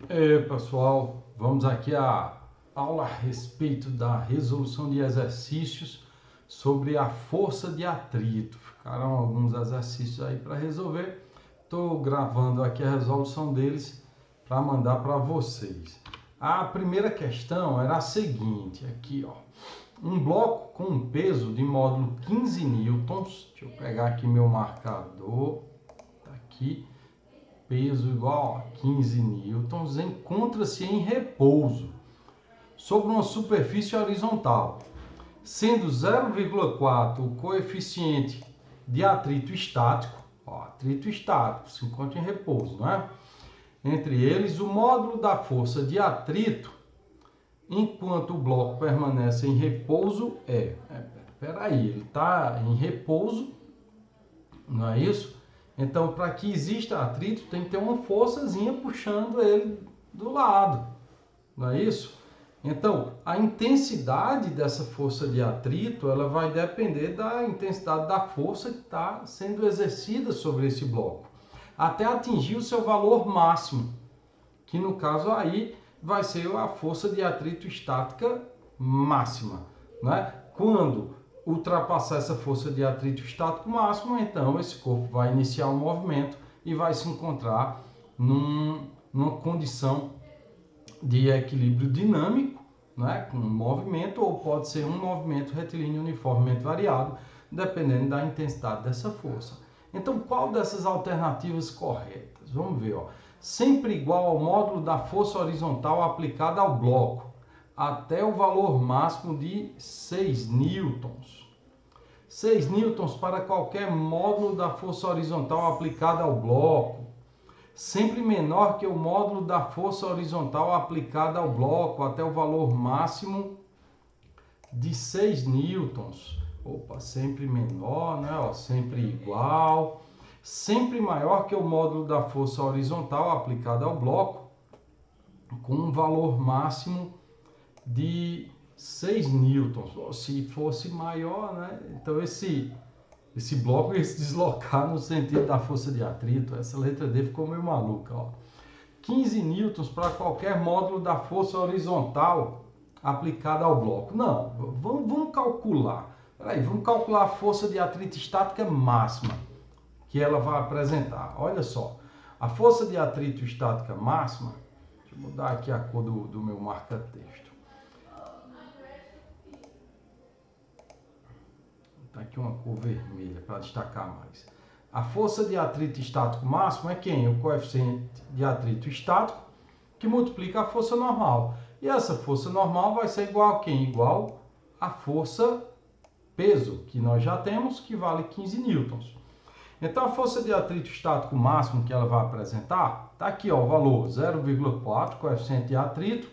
Pessoal, vamos aqui à aula a respeito da resolução de exercícios sobre a força de atrito. Ficaram alguns exercícios aí para resolver. Estou gravando aqui a resolução deles para mandar para vocês. A primeira questão era a seguinte, aqui ó. Um bloco com um peso de módulo 15 newtons, deixa eu pegar aqui meu marcador, tá aqui, peso igual a 15 newtons, encontra-se em repouso sobre uma superfície horizontal, sendo 0,4 o coeficiente de atrito estático, atrito estático, se encontra em repouso, né? Entre eles, o módulo da força de atrito enquanto o bloco permanece em repouso peraí, ele está em repouso, não é isso? Então, para que exista atrito, tem que ter uma forçazinha puxando ele do lado, não é isso? Então, a intensidade dessa força de atrito, ela vai depender da intensidade da força que está sendo exercida sobre esse bloco, até atingir o seu valor máximo, que no caso aí vai ser a força de atrito estática máxima, né? Quando ultrapassar essa força de atrito estático máximo, então esse corpo vai iniciar um movimento e vai se encontrar numa condição de equilíbrio dinâmico, né? Com um movimento, ou pode ser um movimento retilíneo uniformemente variado, dependendo da intensidade dessa força. Então, qual dessas alternativas corretas? Vamos ver, ó. Sempre igual ao módulo da força horizontal aplicada ao bloco, até o valor máximo de 6 newtons. 6 newtons para qualquer módulo da força horizontal aplicada ao bloco, sempre menor que o módulo da força horizontal aplicada ao bloco, até o valor máximo de 6 newtons. Sempre menor, né? Sempre igual. Sempre maior que o módulo da força horizontal aplicada ao bloco, com um valor máximo de 6 newtons. Se fosse maior, né? Então esse bloco ia se deslocar no sentido da força de atrito. Essa letra D ficou meio maluca, ó. 15 newtons para qualquer módulo da força horizontal aplicada ao bloco. Não, vamos calcular. Peraí, vamos calcular a força de atrito estática máxima que ela vai apresentar. Olha só, a força de atrito estática máxima, deixa eu mudar aqui a cor do meu marca-texto. Tá aqui uma cor vermelha para destacar mais. A força de atrito estático máximo é quem? O coeficiente de atrito estático que multiplica a força normal. E essa força normal vai ser igual a quem? Igual à força peso, que nós já temos, que vale 15 newtons. Então, a força de atrito estático máximo que ela vai apresentar, está aqui ó, o valor 0,4, coeficiente de atrito,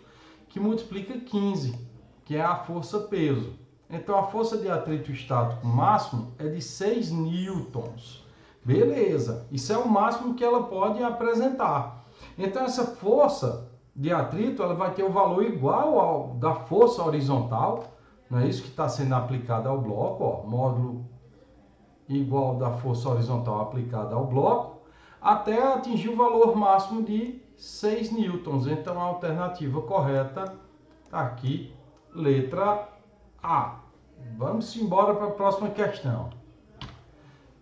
que multiplica 15, que é a força peso. Então, a força de atrito estático máximo é de 6 newtons. Beleza, isso é o máximo que ela pode apresentar. Então, essa força de atrito ela vai ter o valor igual ao da força horizontal, não é isso que está sendo aplicado ao bloco, ó, módulo igual da força horizontal aplicada ao bloco, até atingir o valor máximo de 6 newtons. Então, a alternativa correta está aqui, letra A. Vamos embora para a próxima questão.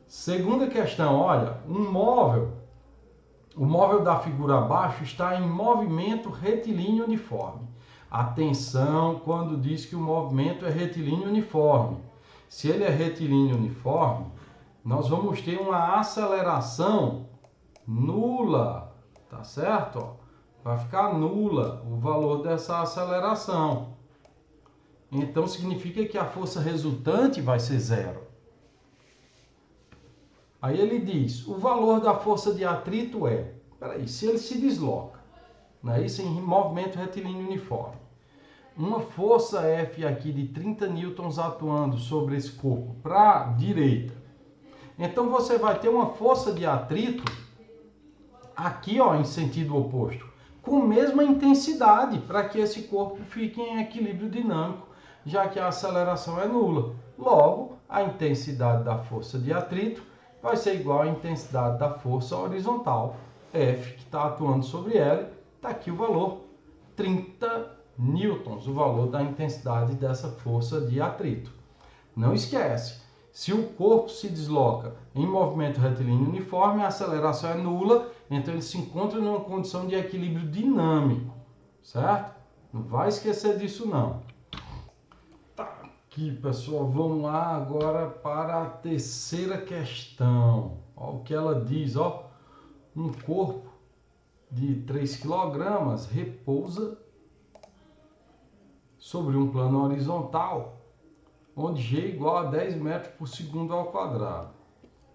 Segunda questão, olha, o móvel da figura abaixo está em movimento retilíneo uniforme. Atenção quando diz que o movimento é retilíneo uniforme. Se ele é retilíneo uniforme, nós vamos ter uma aceleração nula, tá certo? Vai ficar nula o valor dessa aceleração. Então, significa que a força resultante vai ser zero. Aí ele diz, o valor da força de atrito é, se ele se desloca, não é isso? Em movimento retilíneo uniforme. Uma força F aqui de 30 newtons atuando sobre esse corpo para a direita. Então, você vai ter uma força de atrito aqui, ó, em sentido oposto, com a mesma intensidade para que esse corpo fique em equilíbrio dinâmico, já que a aceleração é nula. Logo, a intensidade da força de atrito vai ser igual à intensidade da força horizontal, F, que está atuando sobre L, Está aqui o valor, 30 newtons, o valor da intensidade dessa força de atrito. Não esquece, se o corpo se desloca em movimento retilíneo uniforme, a aceleração é nula, então ele se encontra numa condição de equilíbrio dinâmico, certo? Não vai esquecer disso não. Tá aqui, pessoal, vamos lá agora para a terceira questão. Ó, o que ela diz, ó, um corpo de 3 kg repousa sobre um plano horizontal, onde G é igual a 10 metros por segundo ao quadrado.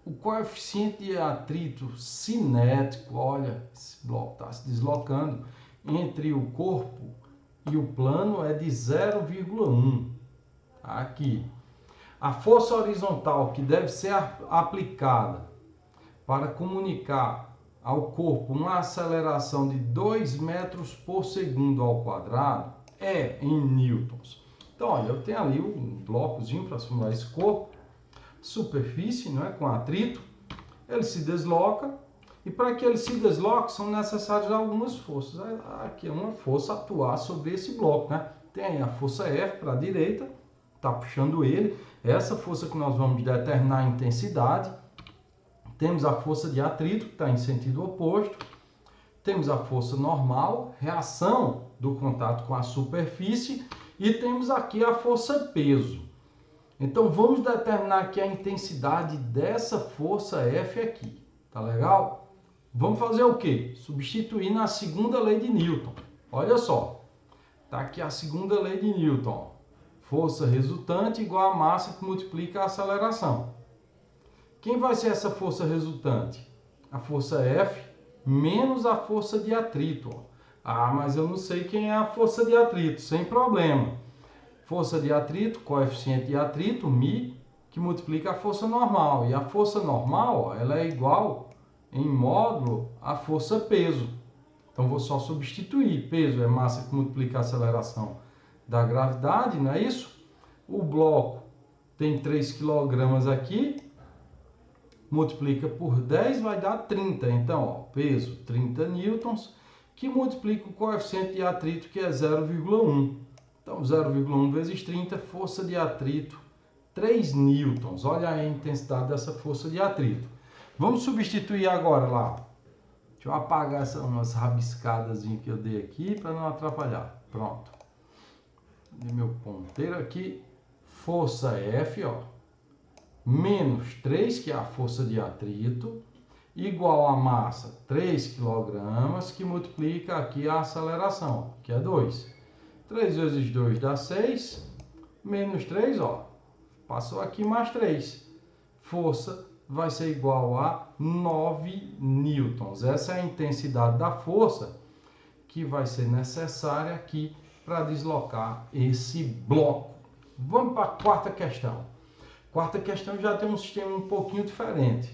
O coeficiente de atrito cinético, olha, esse bloco está se deslocando, entre o corpo e o plano é de 0,1. Aqui. A força horizontal que deve ser aplicada para comunicar ao corpo uma aceleração de 2 metros por segundo ao quadrado é em newtons. Então, olha, eu tenho ali um blocozinho para simular esse corpo, superfície, não é, com atrito, ele se desloca, e para que ele se desloque são necessárias algumas forças. Aqui é uma força atuar sobre esse bloco, né? Tem aí a força F para a direita, está puxando ele, essa força que nós vamos determinar a intensidade. Temos a força de atrito, que está em sentido oposto. Temos a força normal, reação do contato com a superfície. E temos aqui a força peso. Então, vamos determinar aqui a intensidade dessa força F aqui. Tá legal? Vamos fazer o quê? Substituir na segunda lei de Newton. Olha só. Tá aqui a segunda lei de Newton. Força resultante igual a massa que multiplica a aceleração. Quem vai ser essa força resultante? A força F menos a força de atrito. Ah, mas eu não sei quem é a força de atrito. Sem problema. Força de atrito, coeficiente de atrito, μ, que multiplica a força normal. E a força normal, ó, ela é igual em módulo à força peso. Então, vou só substituir. Peso é massa que multiplica a aceleração da gravidade, não é isso? O bloco tem 3 kg aqui, multiplica por 10, vai dar 30. Então, ó, peso 30 newtons, que multiplica o coeficiente de atrito, que é 0,1. Então, 0,1 vezes 30, força de atrito, 3 newtons. Olha aí a intensidade dessa força de atrito. Vamos substituir agora lá. Deixa eu apagar umas rabiscadas que eu dei aqui para não atrapalhar. Pronto. Dei meu ponteiro aqui. Força F, ó, menos 3, que é a força de atrito, igual a massa 3 kg, que multiplica aqui a aceleração, que é 2. 3 vezes 2 dá 6, menos 3, ó, passou aqui mais 3. Força vai ser igual a 9 newtons. Essa é a intensidade da força que vai ser necessária aqui para deslocar esse bloco. Vamos para a quarta questão. Quarta questão já tem um sistema um pouquinho diferente.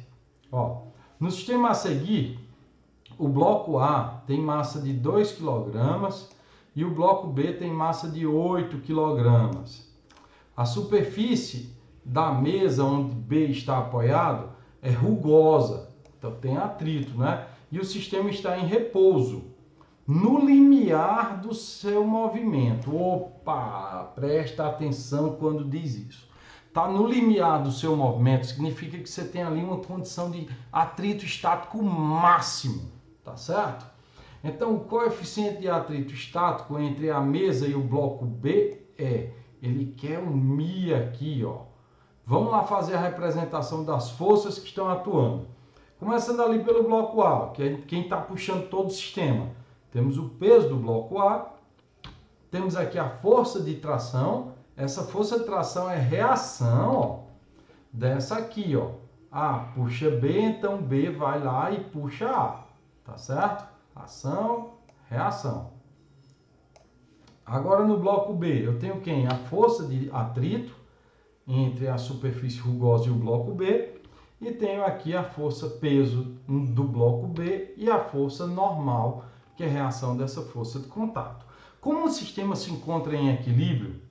Ó, no sistema a seguir, o bloco A tem massa de 2 kg e o bloco B tem massa de 8 kg. A superfície da mesa onde B está apoiado é rugosa, então tem atrito, né? E o sistema está em repouso, no limiar do seu movimento. Opa, presta atenção quando diz isso. Está no limiar do seu movimento, significa que você tem ali uma condição de atrito estático máximo, tá certo? Então, o coeficiente de atrito estático entre a mesa e o bloco B ele quer o μ aqui, ó. Vamos lá fazer a representação das forças que estão atuando. Começando ali pelo bloco A, que é quem está puxando todo o sistema. Temos o peso do bloco A, temos aqui a força de tração. Essa força de tração é reação, ó, dessa aqui, ó. A puxa B, então B vai lá e puxa A, tá certo? Ação, reação. Agora no bloco B, eu tenho quem? A força de atrito entre a superfície rugosa e o bloco B. E tenho aqui a força peso do bloco B e a força normal, que é a reação dessa força de contato. Como o sistema se encontra em equilíbrio,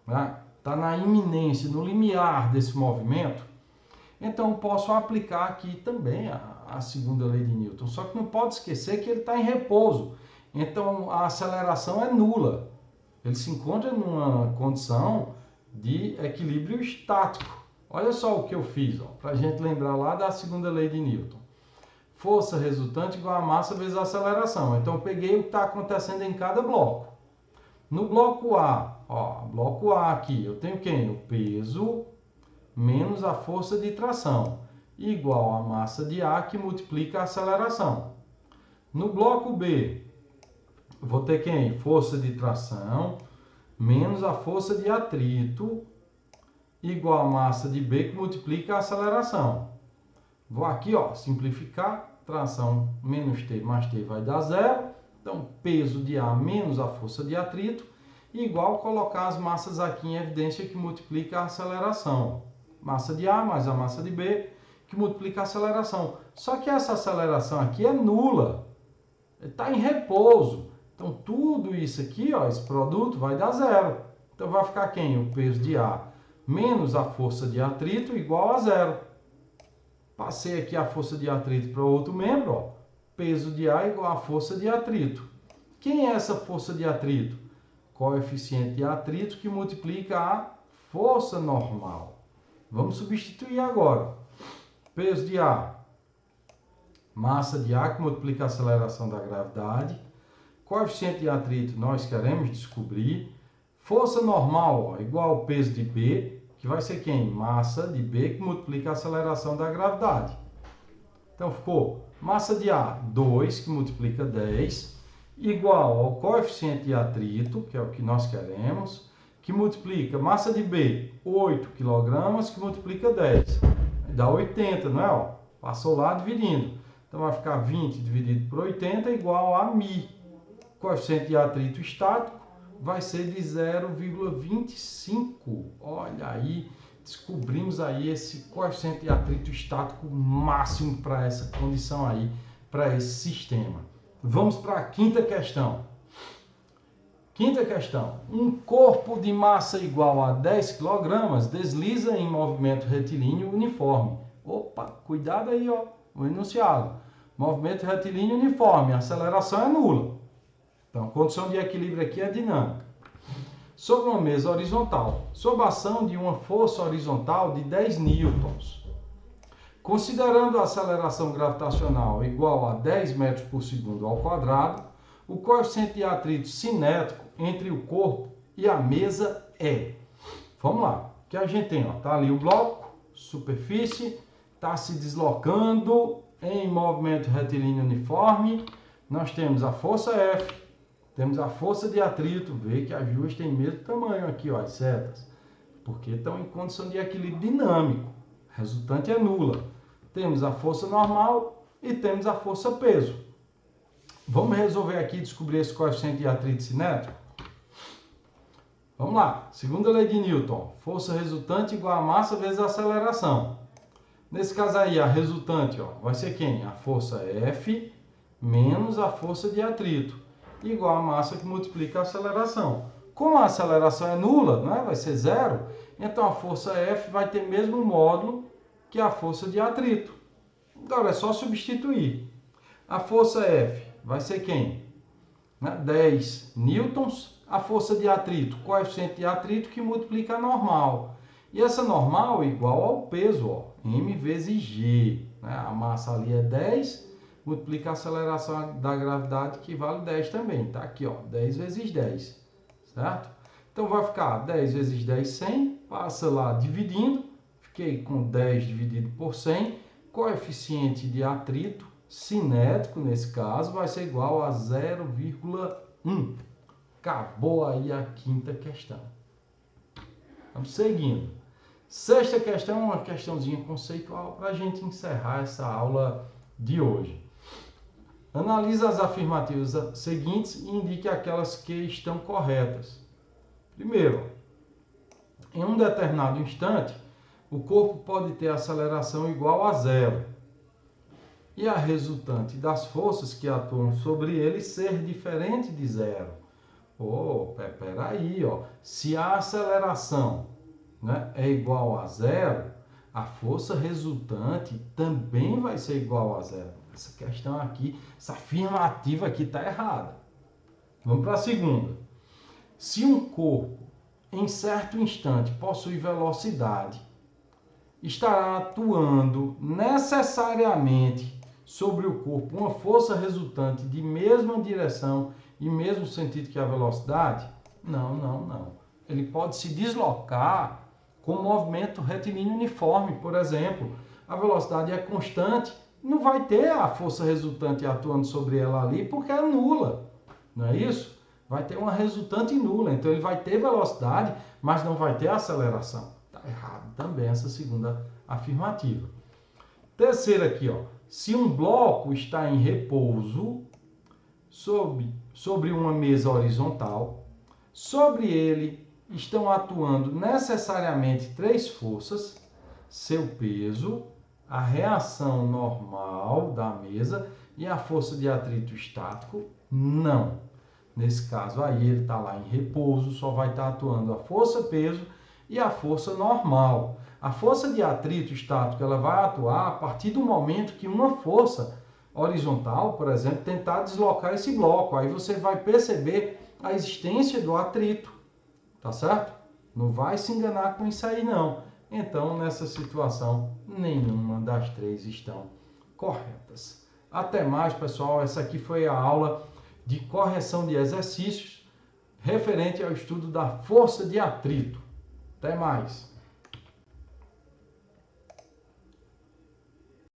né, está na iminência, no limiar desse movimento, então posso aplicar aqui também a segunda lei de Newton. Só que não pode esquecer que ele está em repouso. então a aceleração é nula. Ele se encontra numa condição de equilíbrio estático. Olha só o que eu fiz, para a gente lembrar lá da segunda lei de Newton. Força resultante igual a massa vezes a aceleração. Então eu peguei o que está acontecendo em cada bloco. No bloco A, bloco A aqui, eu tenho quem? O peso menos a força de tração, igual a massa de A que multiplica a aceleração. No bloco B, eu vou ter quem? Força de tração menos a força de atrito, igual a massa de B que multiplica a aceleração. Vou aqui, simplificar. Tração menos T mais T vai dar zero. Então, peso de A menos a força de atrito, igual colocar as massas aqui em evidência que multiplica a aceleração. Massa de A mais a massa de B, que multiplica a aceleração. Só que essa aceleração aqui é nula. Está em repouso. Então, tudo isso aqui, esse produto vai dar zero. Então, vai ficar quem? O peso de A menos a força de atrito igual a zero. Passei aqui a força de atrito para outro membro, peso de A igual a força de atrito. Quem é essa força de atrito? Coeficiente de atrito que multiplica a força normal. Vamos substituir agora. Peso de A, massa de A que multiplica a aceleração da gravidade. Coeficiente de atrito nós queremos descobrir. Força normal igual ao peso de B, que vai ser quem? Massa de B que multiplica a aceleração da gravidade. Então ficou massa de A, 2, que multiplica 10, igual ao coeficiente de atrito, que é o que nós queremos, que multiplica massa de B, 8 kg, que multiplica 10. Dá 80, não é? Passou lá dividindo. Então vai ficar 20 dividido por 80 igual a μ. Coeficiente de atrito estático vai ser de 0,25. Olha aí, descobrimos aí esse coeficiente de atrito estático máximo para essa condição aí, para esse sistema. Vamos para a quinta questão. Quinta questão. Um corpo de massa igual a 10 kg desliza em movimento retilíneo uniforme. Opa, cuidado aí, o enunciado. Movimento retilíneo uniforme, a aceleração é nula. Então, a condição de equilíbrio aqui é dinâmica. Sobre uma mesa horizontal, sob a ação de uma força horizontal de 10 newtons. Considerando a aceleração gravitacional igual a 10 metros por segundo ao quadrado, o coeficiente de atrito cinético entre o corpo e a mesa é. Vamos lá. O que a gente tem? Está ali o bloco, superfície, está se deslocando em movimento retilíneo uniforme. Nós temos a força F. Temos a força de atrito, vê que as duas têm o mesmo tamanho aqui, as setas, porque estão em condição de equilíbrio dinâmico. A resultante é nula. Temos a força normal e temos a força peso. Vamos resolver aqui e descobrir esse coeficiente de atrito cinético? Vamos lá. Segunda lei de Newton. Força resultante igual a massa vezes a aceleração. Nesse caso aí, a resultante vai ser quem? A força F menos a força de atrito, igual a massa que multiplica a aceleração. Como a aceleração é nula, vai ser zero, então a força F vai ter o mesmo módulo que a força de atrito. Agora é só substituir. A força F vai ser quem? 10 newtons. A força de atrito, coeficiente de atrito que multiplica a normal. E essa normal é igual ao peso, m vezes g. A massa ali é 10, multiplica a aceleração da gravidade, que vale 10 também. Está aqui, 10 vezes 10, certo? Então vai ficar 10 vezes 10, 100. Passa lá dividindo. Fiquei com 10 dividido por 100. Coeficiente de atrito cinético, nesse caso, vai ser igual a 0,1. Acabou aí a quinta questão. Vamos seguindo. Sexta questão é uma questãozinha conceitual para a gente encerrar essa aula de hoje. Analise as afirmativas seguintes e indique aquelas que estão corretas. Primeiro, em um determinado instante, o corpo pode ter aceleração igual a zero e a resultante das forças que atuam sobre ele ser diferente de zero. Peraí, se a aceleração é igual a zero, a força resultante também vai ser igual a zero. Essa questão aqui, essa afirmativa aqui está errada. Vamos para a segunda. Se um corpo, em certo instante, possui velocidade, estará atuando necessariamente sobre o corpo uma força resultante de mesma direção e mesmo sentido que a velocidade? Não. Ele pode se deslocar com movimento retilíneo uniforme, por exemplo. A velocidade é constante, não vai ter a força resultante atuando sobre ela ali porque é nula, não é isso? Vai ter uma resultante nula, então ele vai ter velocidade, mas não vai ter aceleração. Está errado também essa segunda afirmativa. Terceira aqui, ó. Se um bloco está em repouso sobre uma mesa horizontal, sobre ele estão atuando necessariamente três forças: seu peso, a reação normal da mesa e a força de atrito estático? Não. Nesse caso aí ele está lá em repouso, só vai estar atuando a força-peso e a força normal. A força de atrito estático ela vai atuar a partir do momento que uma força horizontal, por exemplo, tentar deslocar esse bloco. Aí você vai perceber a existência do atrito, tá certo? Não vai se enganar com isso aí não. Então, nessa situação, nenhuma das três estão corretas. Até mais, pessoal. Essa aqui foi a aula de correção de exercícios referente ao estudo da força de atrito. Até mais!